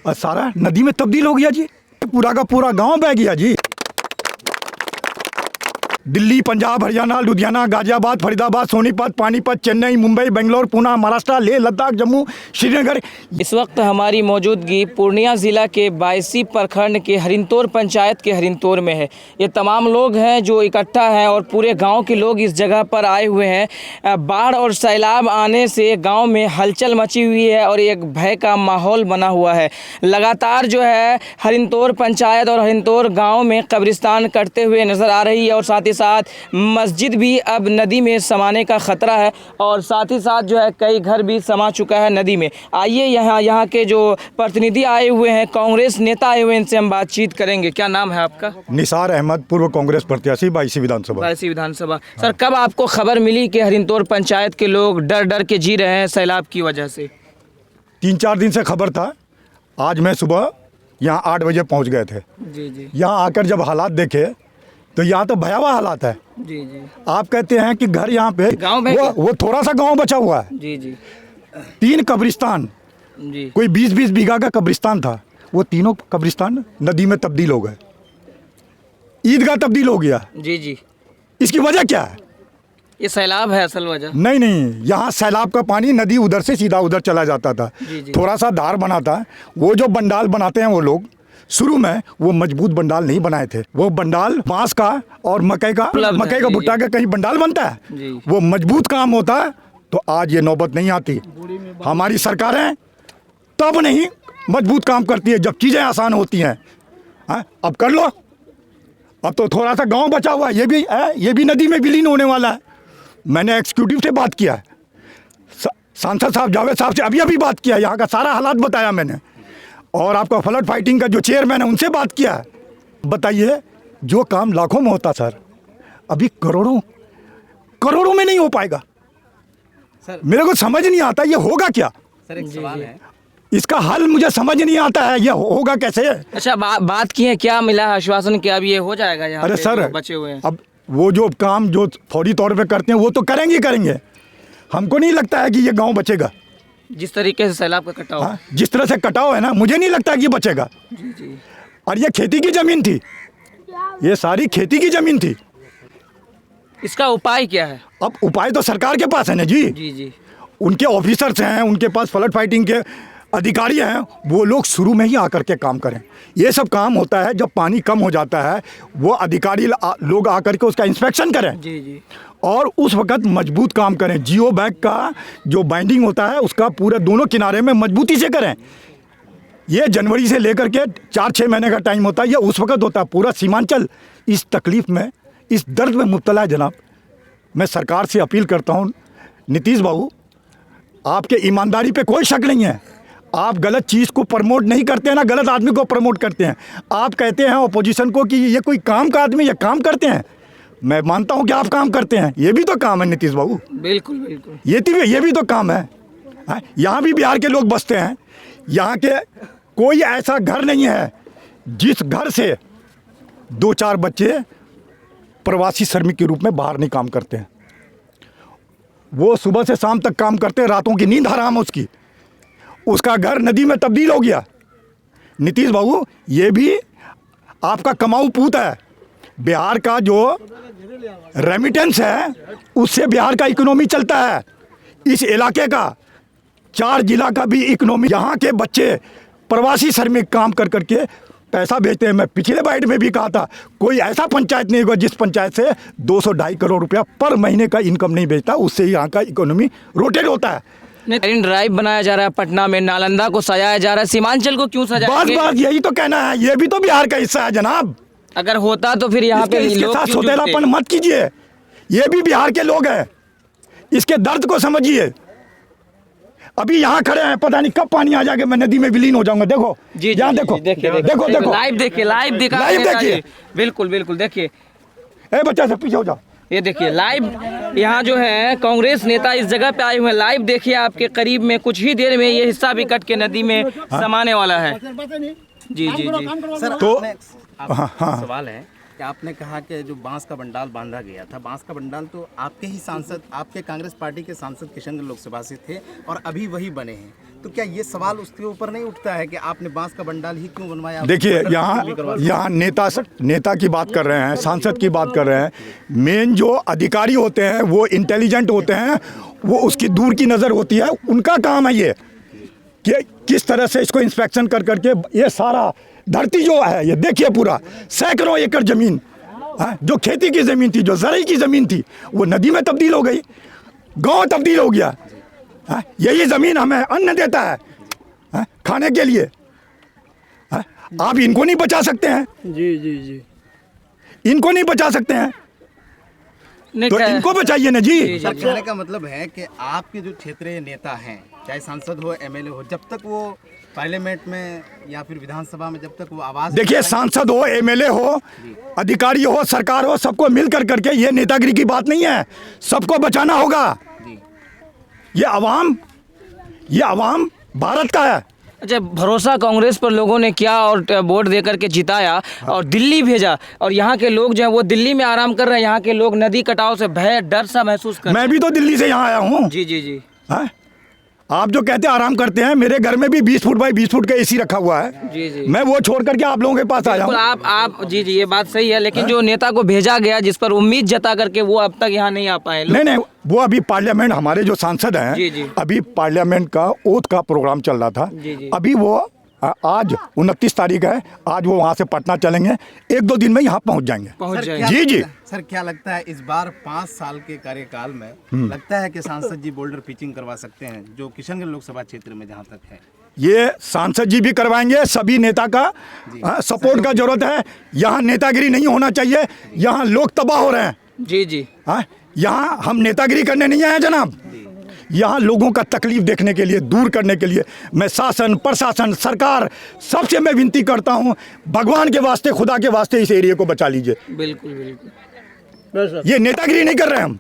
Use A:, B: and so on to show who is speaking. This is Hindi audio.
A: और सारा नदी में तब्दील हो गया जी। पूरा का पूरा गांव बह गया जी। दिल्ली, पंजाब, हरियाणा, लुधियाना, गाजियाबाद, फरीदाबाद, सोनीपत, पानीपत, चेन्नई, मुंबई, बेंगलोर, पुणे, महाराष्ट्र, लेह लद्दाख, जम्मू, श्रीनगर।
B: इस वक्त हमारी मौजूदगी पूर्णिया ज़िला के बायसी प्रखंड के हरिंतौर पंचायत के हरिंतौर में है। ये तमाम लोग हैं जो इकट्ठा हैं और पूरे गांव के लोग इस जगह पर आए हुए हैं। बाढ़ और सैलाब आने से गांव में हलचल मची हुई है और एक भय का माहौल बना हुआ है। लगातार जो है हरिंतौर पंचायत और हरिंतौर गाँव में कब्रिस्तान कटते हुए नज़र आ रही है और साथ ही साथ मस्जिद भी अब नदी में समाने का खतरा है और साथ ही साथ जो है कई घर भी समा चुका है नदी में। आइए यहाँ के जो प्रतिनिधि आए हुए हैं, कांग्रेस नेता आए हुए हैं, इनसे हम बातचीत करेंगे। क्या नाम है आपका?
A: निसार अहमद, पूर्व कांग्रेस प्रत्याशी, बायसी विधानसभा। सर, कब आपको खबर मिली कि हरिंतौर पंचायत के लोग डर डर के जी रहे हैं सैलाब की वजह से? 3-4 दिन से खबर था। आज मैं सुबह यहाँ 8 बजे पहुँच गए थे।
B: जी।
A: यहाँ आकर जब हालात देखे तो यहाँ तो भयावह हालात है।
B: जी।
A: आप कहते हैं कि घर यहाँ पे
B: गाँव में
A: वो थोड़ा सा गांव बचा हुआ है।
B: जी।
A: 3 कब्रिस्तान,
B: जी।
A: कोई 20-20 बीघा का कब्रिस्तान था, वो तीनों कब्रिस्तान नदी में तब्दील हो गए। ईदगाह तब्दील हो गया।
B: जी।
A: इसकी वजह क्या है?
B: ये सैलाब है असल वजह?
A: नहीं, यहाँ सैलाब का पानी नदी उधर से सीधा उधर चला जाता था।
B: जी।
A: थोड़ा सा धार बना था। वो जो बंडाल बनाते हैं वो लोग, शुरू में वो मजबूत बंडाल नहीं बनाए थे। वो बंडाल बांस का और मकई का भुट्टा का कहीं बंडाल बनता है, वो मजबूत काम होता है। तो आज ये नौबत नहीं आती। हमारी सरकारें तब नहीं मजबूत काम करती है जब चीज़ें आसान होती हैं। अब कर लो। अब तो थोड़ा सा गांव बचा हुआ है, ये भी नदी में विलीन होने वाला है। मैंने एग्जीक्यूटिव से बात किया है, सांसद साहब जावेद साहब से अभी बात किया, यहाँ का सारा हालात बताया मैंने। और आपका फ्लड फाइटिंग का जो चेयरमैन है उनसे बात किया है। बताइए, जो काम लाखों में होता सर, अभी करोड़ों में नहीं हो पाएगा सर। मेरे को समझ नहीं आता ये होगा क्या
C: सर। एक सवाल है,
A: इसका हल मुझे समझ नहीं आता है, ये होगा कैसे?
B: अच्छा, बात की है, क्या मिला आश्वासन कि अब ये हो जाएगा यहाँ?
A: अरे सर,
B: बचे हुए हैं
A: अब वो जो काम जो फौरी तौर पे करते हैं वो तो करेंगे। हमको नहीं लगता है कि ये गांव बचेगा।
B: जिस तरीके से सैलाब का कटाव,
A: जिस तरह से कटाव है ना, मुझे नहीं लगता कि ये बचेगा।
B: जी।
A: और ये खेती की जमीन थी, ये सारी खेती की जमीन थी।
B: इसका उपाय क्या है?
A: अब उपाय तो सरकार के पास है ना जी। उनके ऑफिसर्स हैं, उनके पास फ्लड फाइटिंग के अधिकारी हैं, वो लोग शुरू में ही आकर के काम करें। ये सब काम होता है जब पानी कम हो जाता है, वो अधिकारी लोग आकर के उसका इंस्पेक्शन करें।
B: जी। और
A: उस वक्त मजबूत काम करें। जियो बैग का जो बाइंडिंग होता है उसका पूरे दोनों किनारे में मजबूती से करें। ये जनवरी से लेकर के 4-6 महीने का टाइम होता है, ये उस वक्त होता है। पूरा सीमांचल इस तकलीफ़ में, इस दर्द में मुब्तला है। जनाब, मैं सरकार से अपील करता हूँ, नीतीश बाबू, आपके ईमानदारी पे कोई शक नहीं है। आप गलत चीज़ को प्रमोट नहीं करते हैं ना, गलत आदमी को प्रमोट करते हैं। आप कहते हैं अपोजिशन को कि ये कोई काम का आदमी, ये काम करते हैं। मैं मानता हूं कि आप काम करते हैं, ये भी तो काम है नीतीश बाबू।
B: बिल्कुल।
A: ये भी तो काम है। यहाँ भी बिहार के लोग बसते हैं। यहाँ के कोई ऐसा घर नहीं है जिस घर से 2-4 बच्चे प्रवासी श्रमिक के रूप में बाहर नहीं काम करते हैं। वो सुबह से शाम तक काम करते हैं, रातों की नींद हराम है उसकी। उसका घर नदी में तब्दील हो गया। नीतीश बाबू, ये भी आपका कमाऊ पूत है। बिहार का जो रेमिटेंस है उससे बिहार का इकोनॉमी चलता है। इस इलाके का 4 जिला का भी इकोनॉमी, यहाँ के बच्चे प्रवासी श्रमिक काम कर करके पैसा भेजते हैं। मैं पिछले बाइट में भी कहा था, कोई ऐसा पंचायत नहीं होगा जिस पंचायत से 200-250 करोड़ रुपया पर महीने का इनकम नहीं भेजता। उससे यहाँ का इकोनॉमी रोटेट होता है।
B: मरीन ड्राइव बनाया जा रहा है पटना में, नालंदा को सजाया जा रहा है, सीमांचल को क्यों सजाया?
A: बस यही तो कहना है, ये भी तो बिहार का हिस्सा है जनाब।
B: अगर होता तो फिर यहाँ पे
A: इसके साथ सौतेलापन मत कीजिए। ये भी बिहार के लोग हैं, इसके दर्द को समझिए। अभी यहाँ खड़े हैं, पता नहीं कब पानी आ जाएगा, मैं नदी में विलीन हो जाऊंगा। देखो यहाँ देखो,
B: लाइव देखिए। बिल्कुल देखिए।
A: बच्चा सब पीछे हो जाओ।
B: ये देखिए लाइव, यहाँ जो है कांग्रेस नेता इस जगह पे आए हुए हैं। लाइव देखिए, आपके करीब में कुछ ही देर में ये हिस्सा भी कट के नदी में समाने वाला है। जी।
C: सर,
A: तो
C: सवाल है कि आपने कहा कि जो बांस का बंडाल बांधा गया था, बांस का बंडाल तो आपके ही सांसद, आपके कांग्रेस पार्टी के सांसद किशनगंज लोकसभा से थे और अभी वही बने हैं। तो क्या ये सवाल उसके ऊपर नहीं उठता है कि आपने बांस का बंडाल ही क्यों बनवाया?
A: देखिए यहाँ नेता की बात कर रहे हैं, सांसद की बात कर रहे हैं। मेन जो अधिकारी होते हैं वो इंटेलिजेंट होते हैं, वो उसकी दूर की नज़र होती है, उनका काम है ये कि किस तरह से इसको इंस्पेक्शन कर करके ये सारा धरती जो है ये देखिए पूरा सैकड़ों एकड़ ज़मीन जो खेती की ज़मीन थी, जो ज़राई की ज़मीन थी, वो नदी में तब्दील हो गई, गांव तब्दील हो गया। यही ज़मीन हमें अन्न देता है खाने के लिए। आप इनको नहीं बचा सकते हैं।
D: जी जी जी,
A: इनको नहीं बचा सकते हैं तो इनको बचाइए ना जी।
C: सर, कहने का मतलब है कि आपके जो क्षेत्रीय नेता हैं, चाहे सांसद हो, एमएलए हो, जब तक वो पार्लियामेंट में या फिर विधानसभा में जब तक वो आवाज,
A: देखिए सांसद हो, एमएलए हो, अधिकारी हो, सरकार हो, सबको मिल कर करके ये नेतागिरी की बात नहीं है, सबको बचाना होगा। ये अवाम भारत का है।
B: अच्छा, भरोसा कांग्रेस पर लोगों ने किया और वोट दे करके जिताया और दिल्ली भेजा, और यहाँ के लोग जो है वो दिल्ली में आराम कर रहे हैं। यहाँ के लोग नदी कटाव से भय डर सा महसूस कर रहे हैं।
A: मैं भी तो दिल्ली से यहाँ आया हूँ।
B: जी जी जी।
A: आप जो कहते हैं आराम करते हैं, मेरे घर में भी 20 फुट बाई 20 फुट का एसी रखा हुआ है।
B: जी जी।
A: मैं वो छोड़ करके आप लोगों के पास आया हूँ।
B: आप जी जी, ये बात सही है, लेकिन जो नेता को भेजा गया जिस पर उम्मीद जता करके वो अब तक यहाँ नहीं आ पाए लोग।
A: नहीं, वो अभी पार्लियामेंट, हमारे जो सांसद हैं,
B: जी जी।
A: अभी पार्लियामेंट का ओथ का प्रोग्राम चल रहा था।
B: जी जी।
A: अभी वो आज 29 तारीख है, आज वो वहाँ से पटना चलेंगे, 1-2 दिन में यहाँ पहुँच जाएंगे। जी जी।
C: सर, क्या लगता है इस बार 5 साल के कार्यकाल में लगता है कि सांसद जी बोल्डर पिचिंग करवा सकते हैं, जो किशनगंज लोकसभा क्षेत्र में जहाँ तक है?
A: ये सांसद जी भी करवाएंगे, सभी नेता का सपोर्ट का जरूरत है। यहाँ नेतागिरी नहीं होना चाहिए, यहाँ लोग तबाह हो रहे हैं।
B: जी जी।
A: यहाँ हम नेतागिरी करने नहीं आए जनाब, यहाँ लोगों का तकलीफ देखने के लिए, दूर करने के लिए मैं शासन, प्रशासन, सरकार सबसे मैं विनती करता हूँ, भगवान के वास्ते, खुदा के वास्ते इस एरिया को बचा लीजिए।
B: बिल्कुल बिल्कुल।
D: बस
A: ये नेतागिरी नहीं कर रहे हम।